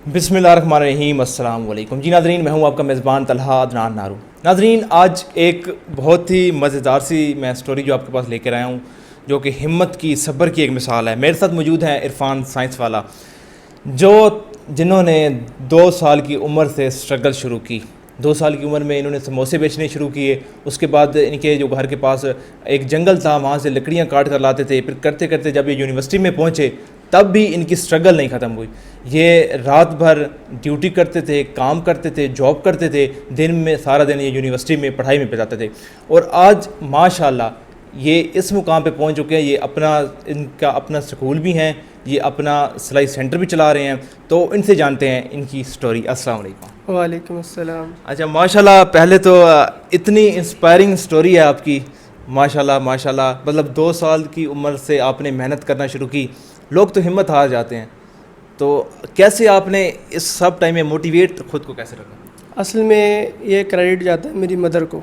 بسم اللہ الرحمن الرحیم. السلام علیکم جی ناظرین, میں ہوں آپ کا میزبان طلحہ عدنان نارو. ناظرین, آج ایک بہت ہی مزیدار سی میں سٹوری جو آپ کے پاس لے کر آیا ہوں, جو کہ ہمت کی, صبر کی ایک مثال ہے. میرے ساتھ موجود ہیں عرفان سائنس والا, جنہوں نے 2 سال کی عمر سے سٹرگل شروع کی. 2 سال کی عمر میں انہوں نے سموسے بیچنے شروع کیے. اس کے بعد ان کے جو گھر کے پاس ایک جنگل تھا, وہاں سے لکڑیاں کاٹ کر لاتے تھے. پھر کرتے کرتے جب یہ یونیورسٹی میں پہنچے تب بھی ان کی سٹرگل نہیں ختم ہوئی. یہ رات بھر ڈیوٹی کرتے تھے, کام کرتے تھے, جاب کرتے تھے, دن میں سارا دن یہ یونیورسٹی میں پڑھائی میں بتاتے تھے. اور آج ماشاءاللہ یہ اس مقام پہ پہنچ چکے ہیں. یہ ان کا اپنا سکول بھی ہیں, یہ اپنا سلائی سینٹر بھی چلا رہے ہیں. تو ان سے جانتے ہیں ان کی سٹوری. السلام علیکم. وعلیکم السلام. اچھا, ماشاءاللہ پہلے تو اتنی انسپائرنگ سٹوری ہے آپ کی, ماشاءاللہ ماشاءاللہ. مطلب 2 سال کی عمر سے آپ نے محنت کرنا شروع کی. لوگ تو ہمت ہار جاتے ہیں, تو کیسے آپ نے اس سب ٹائم میں موٹیویٹ خود کو کیسے رکھا؟ اصل میں یہ کریڈٹ جاتا ہے میری مدر کو,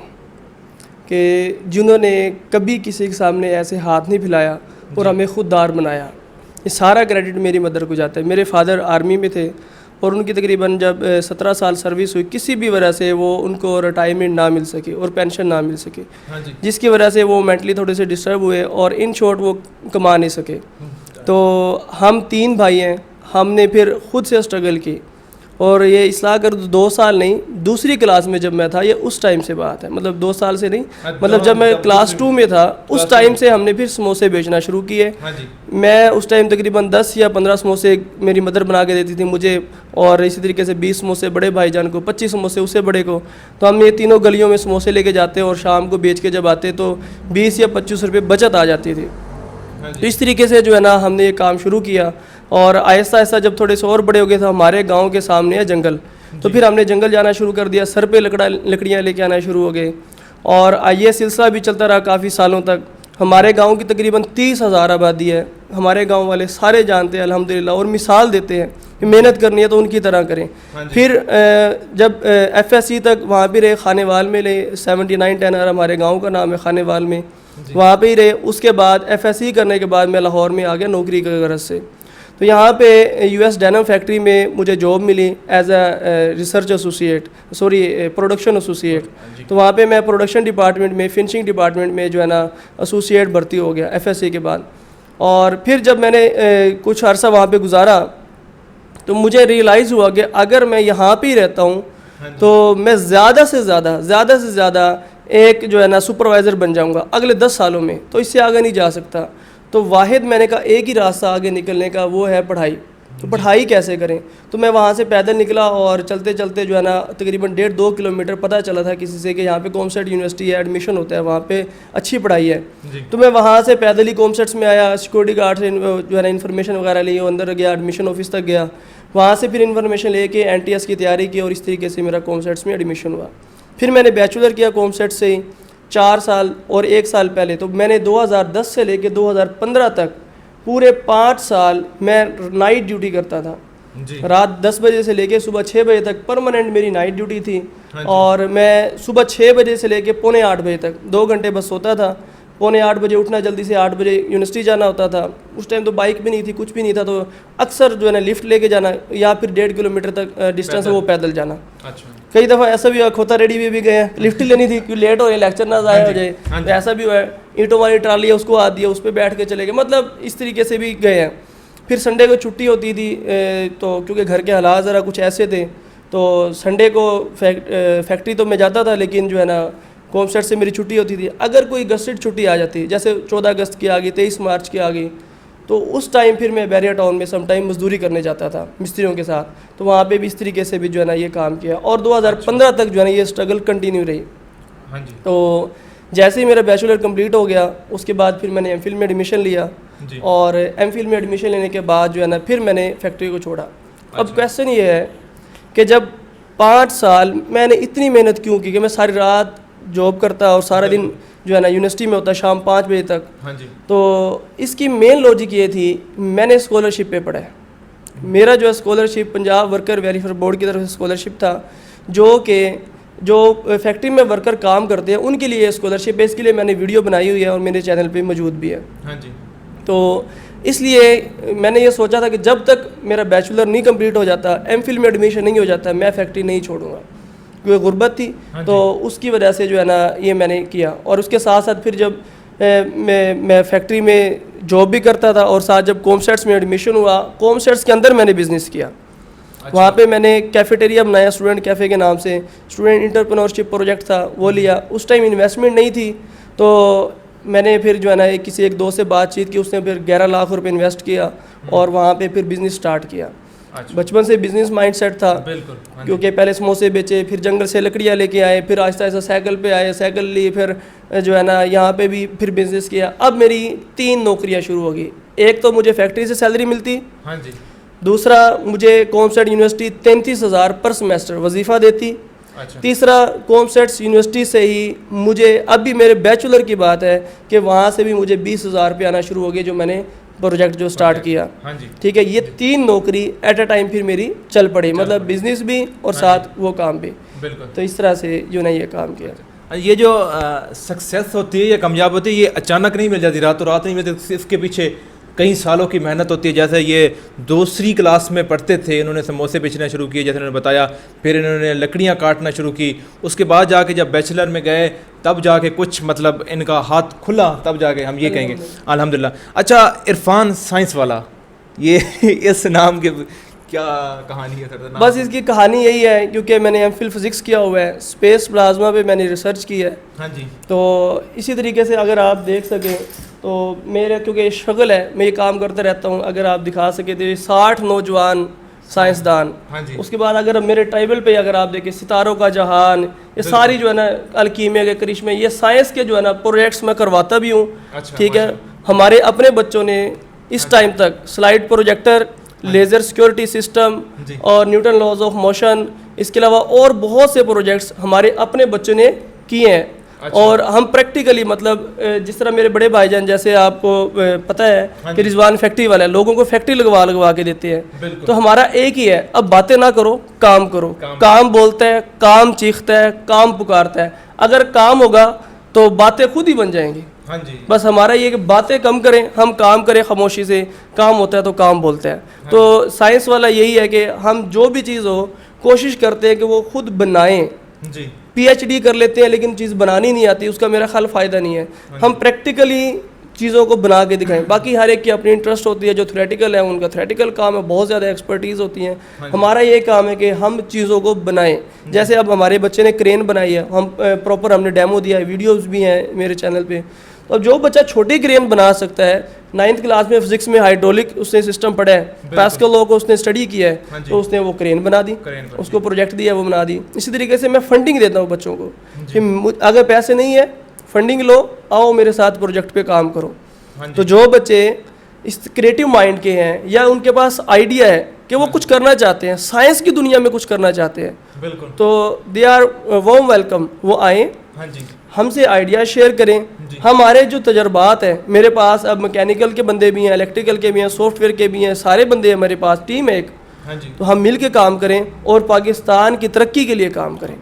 کہ جنہوں نے کبھی کسی کے سامنے ایسے ہاتھ نہیں پھیلایا اور ہمیں خود دار بنایا. یہ سارا کریڈٹ میری مدر کو جاتا ہے. میرے فادر آرمی میں تھے اور ان کی تقریباً جب 17 سال سروس ہوئی, کسی بھی وجہ سے وہ ان کو ریٹائرمنٹ نہ مل سکے اور پینشن نہ مل سکے, جس کی وجہ سے وہ مینٹلی تھوڑے سے ڈسٹرب ہوئے اور ان شارٹ وہ کما نہیں سکے. تو ہم 3 بھائی ہیں, ہم نے پھر خود سے اسٹرگل کی. اور یہ اصلاح کر 2 سال نہیں, دوسری کلاس میں جب میں تھا, یہ اس ٹائم سے بات ہے, مطلب 2 سال سے نہیں, مطلب جب میں کلاس 2 میں تھا اس ٹائم سے ہم نے پھر سموسے بیچنا شروع کیے. میں اس ٹائم تقریباً 10 یا 15 سموسے میری مدر بنا کے دیتی تھی مجھے, اور اسی طریقے سے 20 سموسے بڑے بھائی جان کو, 25 سموسے اسے بڑے کو. تو ہم یہ تینوں گلیوں میں سموسے لے کے جاتے اور شام کو بیچ کے جب آتے تو 20 یا 25 روپے بچت آ جاتی تھی. تو اس طریقے سے جو ہے نا ہم نے یہ کام شروع کیا. اور آہستہ آہستہ جب تھوڑے سے اور بڑے ہو گئے تھے, ہمارے گاؤں کے سامنے ہے جنگل, تو پھر ہم نے جنگل جانا شروع کر دیا. سر پہ لکڑیاں لے کے آنا شروع ہو گئے, اور یہ سلسلہ بھی چلتا رہا کافی سالوں تک. ہمارے گاؤں کی تقریباً 30,000 آبادی ہے. ہمارے گاؤں والے سارے جانتے ہیں الحمدللہ, اور مثال دیتے ہیں کہ محنت کرنی ہے تو ان کی طرح کریں. پھر جب FSC تک وہاں پہ رہے, خانے وال میں رہے, 79 ٹینر ہمارے گاؤں کا نام ہے, خانے وال میں وہاں پہ ہی رہے. اس کے بعد FSC کرنے کے بعد میں لاہور میں آ گیا نوکری کی غرض سے. تو یہاں پہ US ڈینم فیکٹری میں مجھے جاب ملی as a research associate, production associate. تو وہاں پہ میں پروڈکشن ڈپارٹمنٹ میں, فنشنگ ڈپارٹمنٹ میں جو ہے نا ایسوسیٹ بھرتی ہو گیا FSC کے بعد. اور پھر جب میں نے کچھ عرصہ وہاں پہ گزارا تو مجھے ریئلائز ہوا کہ اگر میں یہاں پہ ہی رہتا ہوں تو میں زیادہ سے زیادہ ایک جو ہے نا سپروائزر بن جاؤں گا اگلے 10 سالوں میں, تو اس سے آگے نہیں جا سکتا. تو واحد میں نے کہا ایک ہی راستہ آگے نکلنے کا, وہ ہے پڑھائی. تو پڑھائی کیسے کریں؟ تو میں وہاں سے پیدل نکلا, اور چلتے چلتے جو ہے نا تقریباً 1.5-2 کلومیٹر پتہ چلا تھا کسی سے کہ یہاں پہ کومسیٹ یونیورسٹی ہے, ایڈمیشن ہوتا ہے, وہاں پہ اچھی پڑھائی ہے. تو میں وہاں سے پیدل ہی کومسیٹس میں آیا, سیکورٹی گارڈ سے جو ہے نا انفارمیشن وغیرہ لی, اندر گیا, ایڈمیشن آفس تک گیا, وہاں سے پھر انفارمیشن لے کے NTS کی تیاری کی, اور اس طریقے سے میرا کومسیٹس میں ایڈمیشن ہوا. پھر میں نے بیچلر کیا کومسیٹ سے ہی 4 سال, اور 1 سال پہلے تو میں نے 2010 سے لے کے 2015 تک پورے 5 سال میں نائٹ ڈیوٹی کرتا تھا. رات 10 بجے سے لے کے صبح 6 بجے تک پرماننٹ میری نائٹ ڈیوٹی تھی. اور میں صبح 6 بجے سے لے کے 7:45 بجے تک 2 گھنٹے بس سوتا تھا. 7:45 بجے اٹھنا, جلدی سے 8 بجے یونیورسٹی جانا ہوتا تھا. اس ٹائم تو بائک بھی نہیں تھی, کچھ بھی نہیں تھا, تو اکثر جو ہے نا لفٹ لے کے جانا, یا پھر 1.5 کلومیٹر تک ڈسٹینس ہے وہ پیدل جانا. کئی دفعہ ایسا بھی ہوا کھوتا ریڈی بھی گئے ہیں, لفٹ ہی لینی تھی کیونکہ لیٹ ہو رہے, لیکچر نہ ضائع ہو جائے. ایسا بھی ہوا ہے, اینٹوں والی ٹرالی ہے اس کو ہاتھ دیا, اس پہ بیٹھ کے چلے گئے. مطلب اس طریقے سے بھی گئے ہیں. پھر سنڈے کو چھٹی ہوتی تھی, تو کیونکہ گھر کے حالات ذرا کچھ ایسے تھے, تو سنڈے کو فیکٹری تو میں جاتا تھا, لیکن جو ہے نا کومسیٹ سے میری چھٹی ہوتی تھی. اگر کوئی گسٹڈ چھٹی آ جاتی, جیسے 14 اگست کی آ گئی, 23 مارچ کی آ گئی, تو اس ٹائم پھر میں بیریا ٹاؤن میں سم ٹائم مزدوری کرنے جاتا تھا مستریوں کے ساتھ. تو وہاں پہ بھی اس طریقے سے بھی جو ہے نا یہ کام کیا, اور 2015 تک جو ہے نا یہ اسٹرگل کنٹینیو رہی. تو جیسے ہی میرا بیچلر کمپلیٹ ہو گیا, اس کے بعد پھر میں نے MPhil میں ایڈمیشن لیا, اور MPhil میں ایڈمیشن لینے کے بعد جو ہے نا پھر میں نے فیکٹری کو چھوڑا. اب کویسچن یہ ہے کہ جب 5 سال میں نے اتنی محنت کیوں کی کہ میں ساری رات جاب کرتا اور سارا دن جو ہے نا یونیورسٹی میں ہوتا شام 5 بجے تک. تو اس کی مین لاجک یہ تھی, میں نے اسکالرشپ پہ پڑھا ہے. میرا جو ہے scholarship Punjab worker welfare board کی طرف سے اسکالرشپ تھا, جو فیکٹری میں ورکر کام کرتے ہیں ان کے لیے اسکالرشپ ہے. اس کے لیے میں نے ویڈیو بنائی ہوئی ہے اور میرے چینل پہ موجود بھی ہے. تو اس لیے میں نے یہ سوچا تھا کہ جب تک میرا بیچلر نہیں کمپلیٹ ہو جاتا, ایم فل میں ایڈمیشن نہیں ہو جاتا, میں فیکٹری نہیں چھوڑوں گا, کیونکہ غربت تھی. تو اس کی وجہ سے جو ہے نا یہ میں نے کیا. اور اس کے ساتھ ساتھ پھر جب میں فیکٹری میں جاب بھی کرتا تھا, اور ساتھ جب کوم سیٹس میں ایڈمیشن ہوا, کوم سیٹس کے اندر میں نے بزنس کیا. وہاں پہ میں نے کیفیٹیریا بنایا اسٹوڈنٹ کیفے کے نام سے, اسٹوڈنٹ انٹرپرینورشپ پروجیکٹ تھا وہ لیا. اس ٹائم انویسٹمنٹ نہیں تھی, تو میں نے پھر جو ہے نا کسی ایک دوست سے بات چیت کی, اس نے پھر 11 لاکھ روپے انویسٹ کیا اور وہاں پہ پھر بزنس سٹارٹ کیا. بچپن سے بزنس مائنڈ سیٹ تھا, کیونکہ پہلے سموسے بیچے, پھر جنگل سے لکڑیاں لے کے آئے, پھر آہستہ آہستہ سائیکل پہ آئے, سائیکل لی, پھر جو ہے نا یہاں پہ بھی پھر بزنس کیا. اب میری 3 نوکریاں شروع ہو گئی. ایک تو مجھے فیکٹری سے سیلری ملتی, دوسرا مجھے کوم سیٹ یونیورسٹی 33,000 پر سمیسٹر وظیفہ دیتی, تیسرا کوم سیٹس یونیورسٹی سے ہی مجھے, اب بھی میرے بیچلر کی بات ہے کہ وہاں سے بھی مجھے 20,000 روپے آنا شروع ہو گئے جو میں نے پروجیکٹ جو سٹارٹ کیا. ٹھیک ہے, یہ 3 نوکری ایٹ اے ٹائم پھر میری چل پڑی, مطلب بزنس بھی اور ساتھ وہ کام بھی. تو اس طرح سے جو نے یہ کام کیا. یہ جو سکسیس ہوتی ہے یا کامیاب ہوتی ہے یہ اچانک نہیں مل جاتی, راتوں رات نہیں ملتی, اس کے پیچھے کئی سالوں کی محنت ہوتی ہے. جیسے یہ 2ری کلاس میں پڑھتے تھے, انہوں نے سموسے بیچنا شروع کیے جیسے انہوں نے بتایا, پھر انہوں نے لکڑیاں کاٹنا شروع کی, اس کے بعد جا کے جب بیچلر میں گئے تب جا کے کچھ مطلب ان کا ہاتھ کھلا, تب جا کے ہم یہ کہیں گے الحمدللہ. اچھا, عرفان سائنس والا, یہ اس نام کے کیا کہانی ہے؟ بس اس کی کہانی یہی ہے, کیونکہ میں نے ایم فل فزکس کیا ہوا ہے, اسپیس پلازما پہ میں نے ریسرچ کی ہے. تو اسی طریقے سے اگر آپ دیکھ سکیں تو میرا کیونکہ شغل ہے, میں یہ کام کرتا رہتا ہوں, اگر آپ دکھا سکیں تو 60 نوجوان سائنسدان. اس کے بعد اگر میرے ٹائبل پہ اگر آپ دیکھیں ستاروں کا جہان, یہ ساری جو ہے نا الکیمیا کے کرشمے, یہ سائنس کے جو ہے نا پروجیکٹس میں کرواتا بھی ہوں. ٹھیک ہے, ہمارے اپنے بچوں نے اس ٹائم تک slide projector, laser security system اور نیوٹن لاز آف موشن, اس کے علاوہ اور بہت سے پروجیکٹس ہمارے اپنے بچوں نے کیے ہیں. اور ہم پریکٹیکلی مطلب جس طرح میرے بڑے بھائی جان, جیسے آپ کو پتہ ہے کہ رضوان فیکٹری والا ہے, لوگوں کو فیکٹری لگوا کے دیتے ہیں. تو ہمارا ایک ہی ہے, اب باتیں نہ کرو, کام کرو. کام بولتا ہے, کام چیختا ہے, کام پکارتا ہے. اگر کام ہوگا تو باتیں خود ہی بن جائیں گی. بس ہمارا یہ کہ باتیں کم کریں, ہم کام کریں خاموشی سے, کام ہوتا ہے تو کام بولتا ہے. تو سائنس والا یہی ہے کہ ہم جو بھی چیز ہو کوشش کرتے ہیں کہ وہ خود بنائیں. پی ایچ ڈی کر لیتے ہیں لیکن چیز بنانی نہیں آتی, اس کا میرا خیال فائدہ نہیں ہے. ہم پریکٹیکلی چیزوں کو بنا کے دکھائیں. باقی ہر ایک کی اپنی انٹرسٹ ہوتی ہے, جو تھیوریٹیکل ہے ان کا تھیوریٹیکل کام ہے, بہت زیادہ ایکسپرٹیز ہوتی ہیں. ہمارا یہ کام ہے کہ ہم چیزوں کو بنائیں. جیسے اب ہمارے بچے نے کرین بنائی ہے, ہم پراپر ہم نے ڈیمو دیا ہے, ویڈیوز بھی ہیں میرے چینل پہ. تو جو بچہ چھوٹی کرین بنا سکتا ہے, 9th کلاس میں فزکس میں ہائیڈرولک اس نے سسٹم پڑھا ہے, پاسکل لا کو اس نے اسٹڈی کیا ہے, تو اس نے وہ کرین بنا دی, اس کو پروجیکٹ دیا وہ بنا دی. اسی طریقے سے میں فنڈنگ دیتا ہوں بچوں کو کہ اگر پیسے نہیں ہے فنڈنگ لو, آؤ میرے ساتھ پروجیکٹ پہ کام کرو. تو جو بچے اس کریٹو مائنڈ کے ہیں یا ان کے پاس آئیڈیا ہے کہ وہ کچھ کرنا چاہتے ہیں, سائنس کی دنیا میں کچھ کرنا چاہتے ہیں, تو دے آر وارم ویلکم, وہ آئیں, ہم سے آئیڈیا شیئر کریں. ہمارے جو تجربات ہیں, میرے پاس اب میکینیکل کے بندے بھی ہیں, الیکٹریکل کے بھی ہیں, سافٹ ویئر کے بھی ہیں, سارے بندے ہمارے پاس, ٹیم ہے ایک. تو ہم مل کے کام کریں اور پاکستان کی ترقی کے لیے کام کریں.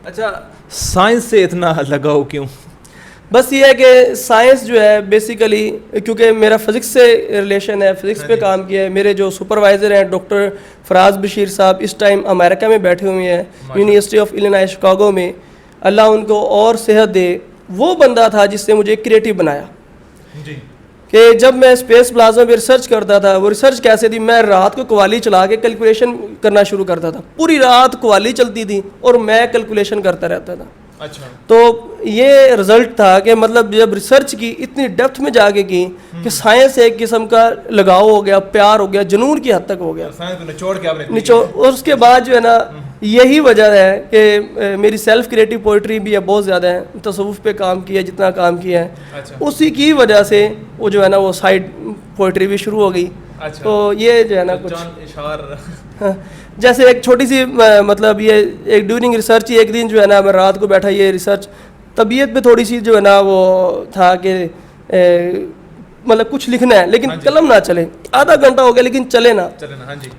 اچھا, سائنس سے اتنا لگاؤ کیوں؟ بس یہ ہے کہ سائنس جو ہے بیسیکلی کیونکہ میرا فزکس سے ریلیشن ہے, فزکس پہ کام کیا ہے. میرے جو سپروائزر ہیں ڈاکٹر فراز بشیر صاحب, اس ٹائم امریکہ میں بیٹھے ہوئے ہیں, یونیورسٹی آف الینوائے شکاگو میں, اللہ ان کو اور صحت دے. وہ بندہ تھا جس نے مجھے کریٹو بنایا. کہ جب میں اسپیس پلازما پہ ریسرچ کرتا تھا, وہ ریسرچ کیسے تھی, میں رات کو قوالی چلا کے کیلکولیشن کرنا شروع کرتا تھا, پوری رات قوالی چلتی تھی اور میں کیلکولیشن کرتا رہتا تھا. تو یہ رزلٹ تھا کہ مطلب جب ریسرچ کی اتنی ڈیپتھ میں جا کے کی کہ سائنس ایک قسم کا لگاؤ ہو گیا, پیار ہو گیا, جنون کی حد تک ہو گیا, نچوڑ. اور اس کے بعد جو ہے نا یہی وجہ ہے کہ میری سیلف کریٹو پوئٹری بھی ہے بہت زیادہ ہے, تصوف پہ کام کیا ہے جتنا کام کیا ہے, اسی کی وجہ سے وہ جو ہے نا وہ سائڈ پوئٹری بھی شروع ہو گئی. تو یہ جو ہے نا کچھ جیسے ایک چھوٹی سی مطلب یہ ایک ڈیورنگ ریسرچ ہی ایک دن جو ہے نا میں رات کو بیٹھا, یہ ریسرچ طبیعت پہ تھوڑی سی جو ہے نا وہ تھا کہ مطلب کچھ لکھنا ہے لیکن قلم نہ چلے, آدھا گھنٹہ ہو گیا لیکن چلے نا.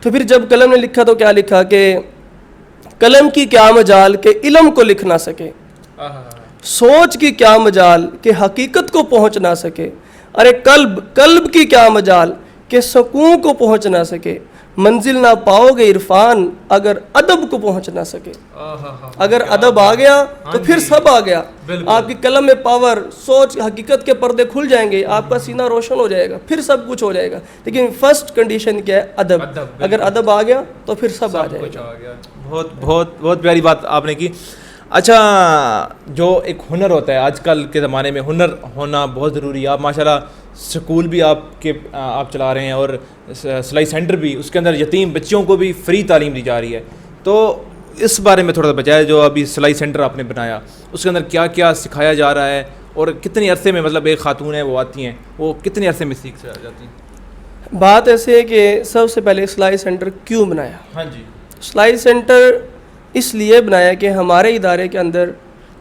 تو پھر جب قلم نے لکھا تو کیا لکھا کہ قلم کی کیا مجال کہ علم کو لکھ نہ سکے, سوچ کی کیا مجال کہ حقیقت کو پہنچ نہ سکے, ارے قلب کی کیا مجال کہ سکون کو پہنچ نہ سکے, منزل نہ پاؤ گے عرفان اگر ادب کو پہنچ نہ سکے. اگر ادب آ گیا تو پھر سب آ گیا. آپ کی قلم میں پاور, سوچ, حقیقت کے پردے کھل جائیں گے, آپ کا سینہ روشن ہو جائے گا, پھر سب کچھ ہو جائے گا. لیکن فرسٹ کنڈیشن کیا ہے؟ ادب. اگر ادب آ گیا تو پھر سب آ جائے گا. بہت بہت بہت پیاری بات آپ نے کی. اچھا, جو ایک ہنر ہوتا ہے آج کل کے زمانے میں, ہنر ہونا بہت ضروری ہے. آپ ماشاءاللہ سکول بھی آپ چلا رہے ہیں اور سلائی سینٹر بھی, اس کے اندر یتیم بچوں کو بھی فری تعلیم دی جا رہی ہے. تو اس بارے میں تھوڑا سا بتائیں, جو ابھی سلائی سینٹر آپ نے بنایا اس کے اندر کیا کیا سکھایا جا رہا ہے, اور کتنے عرصے میں, مطلب ایک خاتون ہے وہ آتی ہیں, وہ کتنے عرصے میں سیکھ جاتی ہیں؟ بات ایسے ہے کہ سب سے پہلے سلائی سینٹر کیوں بنایا؟ ہاں جی. سلائی سینٹر اس لیے بنایا کہ ہمارے ادارے کے اندر,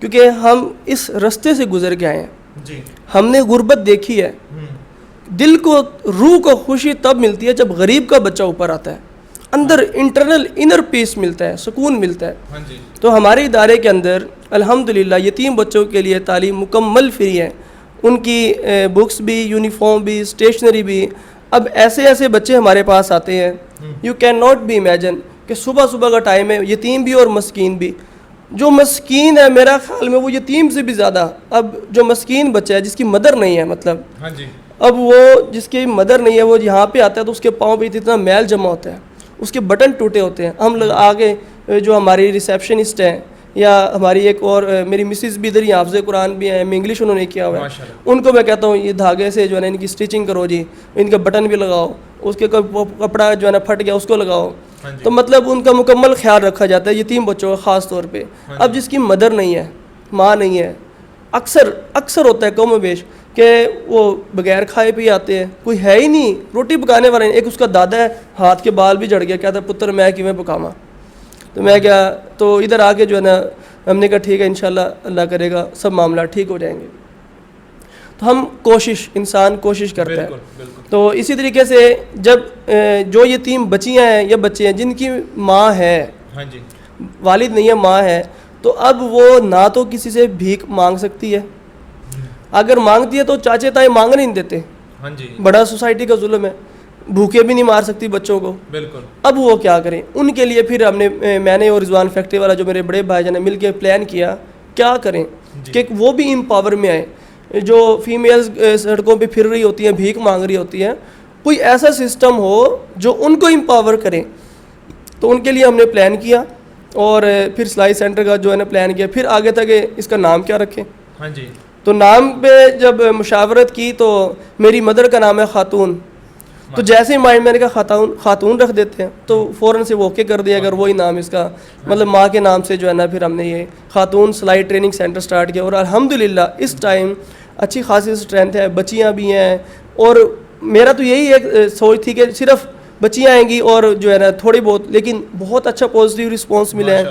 کیونکہ ہم اس رستے سے گزر کے آئے ہیں, جی, ہم نے غربت دیکھی ہے. دل کو, روح کو خوشی تب ملتی ہے جب غریب کا بچہ اوپر آتا ہے, اندر انٹرنل انر پیس ملتا ہے, سکون ملتا ہے. ہاں جی. تو ہمارے ادارے کے اندر الحمدللہ یتیم بچوں کے لیے تعلیم مکمل فری ہے. ان کی بکس بھی, یونیفارم بھی, اسٹیشنری بھی. اب ایسے ایسے بچے ہمارے پاس آتے ہیں, you can not be imagine, کہ صبح صبح کا ٹائم ہے, یتیم بھی اور مسکین بھی. جو مسکین ہے میرا خیال میں وہ یتیم سے بھی زیادہ, اب جو مسکین بچہ ہے جس کی مدر نہیں ہے, مطلب ہاں جی, اب وہ جس کی مدر نہیں ہے, وہ یہاں پہ آتا ہے تو اس کے پاؤں پہ اتنا میل جمع ہوتا ہے, اس کے بٹن ٹوٹے ہوتے ہیں. ہم لوگ آگے جو ہماری ریسیپشنسٹ ہیں, یا ہماری ایک اور میری مسز بھی ادھر ہی حافظ قرآن بھی ہیں, انگلش انہوں نے کیا ہوا ہے, ان کو میں کہتا ہوں یہ دھاگے سے جو ہے نا ان کی اسٹیچنگ کرو جی, ان کا بٹن بھی لگاؤ, اس کے کپڑا جو ہے نا پھٹ گیا اس کو لگاؤ. تو مطلب ان کا مکمل خیال رکھا جاتا ہے یتیم بچوں کا خاص طور پہ. اب جس کی مدر نہیں ہے, ماں نہیں ہے, اکثر ہوتا ہے کم و بیش کہ وہ بغیر کھائے پی آتے ہیں, کوئی ہے ہی نہیں روٹی پکانے والے. ایک اس کا دادا ہے, ہاتھ کے بال بھی جڑ گیا, کہتا ہے پتر میں کیویں پکاواں. تو میں کیا, تو ادھر آ کے جو ہے نا ہم نے کہا ٹھیک ہے انشاءاللہ اللہ کرے گا سب معاملات ٹھیک ہو جائیں گے. تو ہم انسان کوشش کرتا ہے. تو اسی طریقے سے جب جو یتیم بچیاں ہیں یا بچے ہیں جن کی ماں ہے, ہاں جی, والد نہیں ہے ماں ہے, تو اب وہ نہ تو کسی سے بھیک مانگ سکتی ہے, اگر مانگتی ہے تو چاچے تائے مانگ نہیں دیتے. ہاں جی, بڑا سوسائٹی کا ظلم ہے, بھوکے بھی نہیں مار سکتی بچوں کو. بالکل. اب وہ کیا کریں, ان کے لیے پھر ہم نے, میں نے اور رضوان فیکٹری والا جو میرے بڑے بھائی جان نے مل کے پلان کیا کیا کریں کہ وہ بھی امپاور میں آئیں. جو فیمیلز سڑکوں پہ پھر رہی ہوتی ہیں, بھیک مانگ رہی ہوتی ہیں, کوئی ایسا سسٹم ہو جو ان کو امپاور کرے. تو ان کے لیے ہم نے پلان کیا, اور پھر سلائی سینٹر کا جو ہے نا پلان کیا. پھر آگے تک اس کا نام کیا رکھیں. ہاں جی, تو نام پہ جب مشاورت کی تو میری مدر کا نام ہے خاتون, تو جیسے ہی مائنڈ میں نے کہا خاتون رکھ دیتے ہیں, تو فوراً سے وہ اوکے کر دیا. اگر وہی نام اس کا, مطلب ماں کے نام سے جو ہے نا, پھر ہم نے یہ خاتون سلائی ٹریننگ سینٹر سٹارٹ کیا. اور الحمدللہ اس ٹائم اچھی خاصی اسٹرینتھ ہے, بچیاں بھی ہیں. اور میرا تو یہی ایک سوچ تھی کہ صرف بچیاں آئیں گی اور جو ہے نا تھوڑی بہت, لیکن بہت اچھا پازیٹیو رسپانس ملا ہے.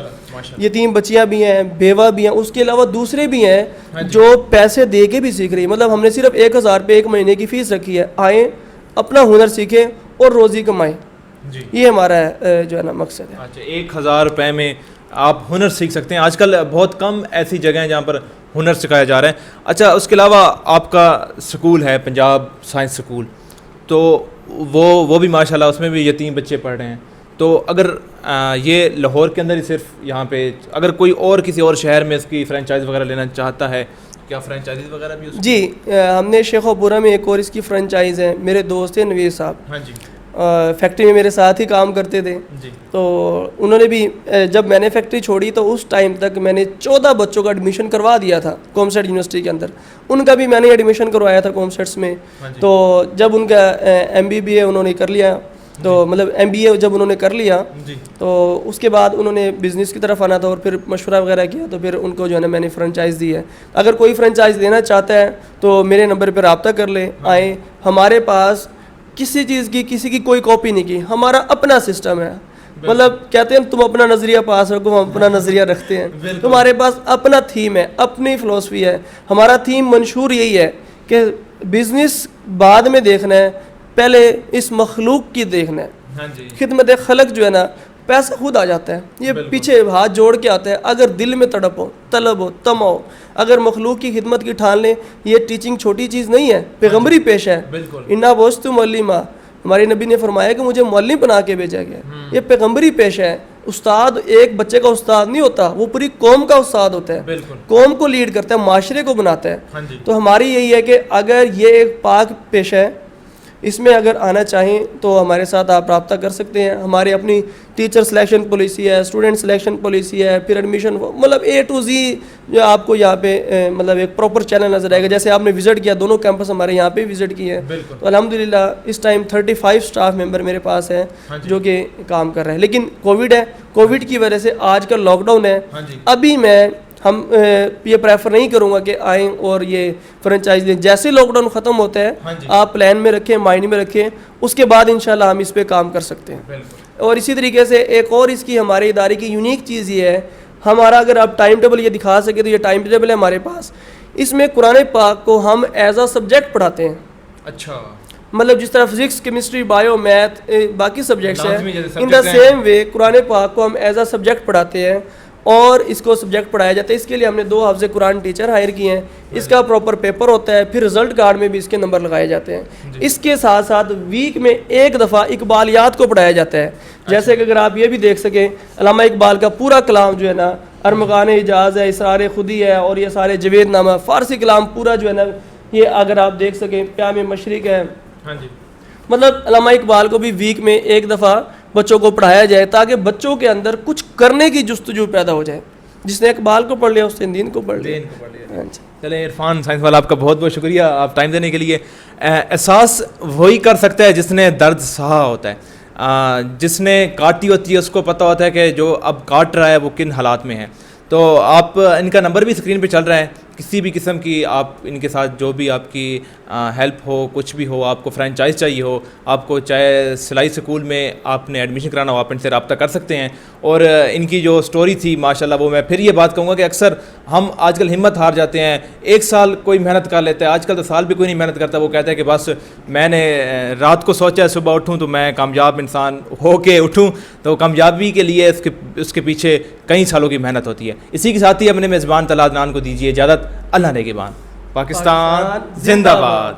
یتیم بچیاں بھی ہیں, بیوہ بھی ہیں, اس کے علاوہ دوسرے بھی ہیں جو پیسے دے کے بھی سیکھ رہی ہیں. مطلب ہم نے صرف 1000 روپے ایک مہینے کی فیس رکھی ہے, آئیں اپنا ہنر سیکھیں اور روزی کمائیں. یہ ہمارا جو ہے نا مقصد ہے. اچھا, 1000 روپے میں آپ ہنر سیکھ سکتے ہیں. آج کل بہت کم ایسی جگہیں ہیں جہاں پر ہنر سکھایا جا رہا ہے. اچھا, اس کے علاوہ آپ کا سکول ہے پنجاب سائنس سکول, تو وہ بھی ماشاءاللہ اس میں بھی یتیم بچے پڑھ رہے ہیں. تو اگر یہ لاہور کے اندر ہی صرف یہاں پہ, اگر کوئی اور کسی اور شہر میں اس کی فرینچائز وغیرہ لینا چاہتا ہے, کیا فرینچائزز وغیرہ بھی جی, ہم نے شیخو پورہ میں ایک اور اس کی فرینچائز ہے. میرے دوست ہیں نویر صاحب, ہاں جی, فیکٹری میں میرے ساتھ ہی کام کرتے تھے. تو انہوں نے بھی, جب میں نے فیکٹری چھوڑی تو اس ٹائم تک میں نے 14 بچوں کا ایڈمیشن کروا دیا تھا کومسیٹ یونیورسٹی کے اندر. ان کا بھی میں نے ایڈمیشن کروایا تھا کومسیٹس میں. تو جب ان کا MBBA انہوں نے کر لیا, تو مطلب MBA جب انہوں نے کر لیا, تو اس کے بعد انہوں نے بزنس کی طرف آنا تھا, اور پھر مشورہ وغیرہ کیا, تو پھر ان کو جو ہے نا میں نے فرینچائز دی ہے. اگر کوئی فرینچائز لینا چاہتا ہے تو میرے نمبر پہ رابطہ کر لیں, آئیں. ہمارے پاس کسی چیز کی, کسی کی کوئی کاپی نہیں کی, ہمارا اپنا سسٹم ہے. مطلب کہتے ہیں تم اپنا نظریہ پاس رکھو, ہم اپنا نظریہ رکھتے ہیں. تمہارے پاس اپنا تھیم ہے, اپنی فلسفی ہے. ہمارا تھیم منشور یہی ہے کہ بزنس بعد میں دیکھنا ہے, پہلے اس مخلوق کی دیکھنا ہے. خدمت خلق جو ہے نا, پیسہ خود آ جاتا ہے, یہ پیچھے ہاتھ جوڑ کے آتا ہے. اگر دل میں تڑپ ہو, طلب ہو, تما ہو, اگر مخلوق کی خدمت کی ٹھان لیں. یہ ٹیچنگ چھوٹی چیز نہیں ہے, پیغمبری پیشہ ہے. انا بوستم علیما, ہمارے نبی نے فرمایا کہ مجھے معلم بنا کے بھیجا گیا. یہ پیغمبری پیشہ ہے. استاد ایک بچے کا استاد نہیں ہوتا, وہ پوری قوم کا استاد ہوتا ہے, قوم کو لیڈ کرتا ہے, معاشرے کو بناتا ہے. تو ہماری یہی ہے کہ اگر یہ ایک پاک پیشہ ہے, اس میں اگر آنا چاہیں تو ہمارے ساتھ آپ رابطہ کر سکتے ہیں. ہماری اپنی ٹیچر سلیکشن پالیسی ہے, اسٹوڈنٹ سلیکشن پالیسی ہے, پھر ایڈمیشن, مطلب A to Z جو آپ کو یہاں پہ مطلب ایک پراپر چینل نظر آئے گا. جیسے آپ نے وزٹ کیا, دونوں کیمپس ہمارے یہاں پہ وزٹ کیے ہیں, تو الحمدللہ اس ٹائم 35 اسٹاف ممبر میرے پاس ہیں جو کہ کام کر رہے ہیں. لیکن کووڈ ہے, کووڈ کی وجہ سے آج کل لاک ڈاؤن ہے. ابھی ہم یہ پریفر نہیں کروں گا کہ آئیں اور یہ فرنچائز دیں. جیسے لاک ڈاؤن ختم ہوتا ہے آپ پلان میں رکھیں, مائنڈ میں رکھیں, اس کے بعد انشاءاللہ ہم اس پہ کام کر سکتے ہیں. اور اسی طریقے سے ایک اور اس کی ہمارے ادارے کی یونیک چیز یہ ہے, ہمارا اگر آپ ٹائم ٹیبل یہ دکھا سکے تو یہ ٹائم ٹیبل ہے ہمارے پاس. اس میں قرآن پاک کو ہم ایز اے سبجیکٹ پڑھاتے ہیں. اچھا, مطلب جس طرح فزکس, کیمسٹری, بایو, میتھ, باقی سبجیکٹس ہیں, ان دا سیم وے قرآن پاک کو ہم ایز اے سبجیکٹ پڑھاتے ہیں اور اس کو سبجیکٹ پڑھایا جاتا ہے. اس کے لیے ہم نے 2 حافظ قرآن ٹیچر ہائر کیے ہیں. اس کا پراپر پیپر ہوتا ہے, پھر رزلٹ کارڈ میں بھی اس کے نمبر لگائے جاتے ہیں. اس کے ساتھ ساتھ ویک میں ایک دفعہ اقبالیات کو پڑھایا جاتا ہے. جیسے کہ اگر آپ یہ بھی دیکھ سکیں, علامہ اقبال کا پورا کلام جو ہے نا, ارمغان اعجاز ہے, اسرار خودی ہے, اور یہ سارے جوید نامہ, فارسی کلام پورا جو ہے نا, یہ اگر آپ دیکھ سکیں پیام مشرق ہے. مطلب علامہ اقبال کو بھی ویک میں ایک دفعہ بچوں کو پڑھایا جائے تاکہ بچوں کے اندر کچھ کرنے کی جستجو پیدا ہو جائے. جس نے اقبال کو پڑھ لیا اس نے دین کو پڑھ لیا. چلیں عرفان سائنس والا, آپ کا بہت بہت شکریہ آپ ٹائم دینے کے لیے. احساس وہی کر سکتا ہے جس نے درد سہا ہوتا ہے, جس نے کاٹی ہوتی ہے اس کو پتہ ہوتا ہے کہ جو اب کاٹ رہا ہے وہ کن حالات میں ہے. تو آپ ان کا نمبر بھی اسکرین پہ چل رہا ہے, کسی بھی قسم کی آپ ان کے ساتھ جو بھی آپ کی ہیلپ ہو, کچھ بھی ہو, آپ کو فرینچائز چاہیے ہو, آپ کو چاہے سلائی سکول میں آپ نے ایڈمیشن کرانا ہو, آپ ان سے رابطہ کر سکتے ہیں. اور ان کی جو سٹوری تھی ماشاءاللہ, وہ میں پھر یہ بات کہوں گا کہ اکثر ہم آج کل ہمت ہار جاتے ہیں. 1 سال کوئی محنت کر لیتا ہے, آج کل تو سال بھی کوئی نہیں محنت کرتا. وہ کہتا ہے کہ بس میں نے رات کو سوچا ہے صبح اٹھوں تو میں کامیاب انسان ہو کے اٹھوں. تو کامیابی کے لیے اس کے پیچھے کئی سالوں کی محنت ہوتی ہے. اسی کے ساتھ ہی اپنے میزبان طلحہ عدنان کو دیجیے اجازت. اللہ نگہبان. پاکستان زندہ باد.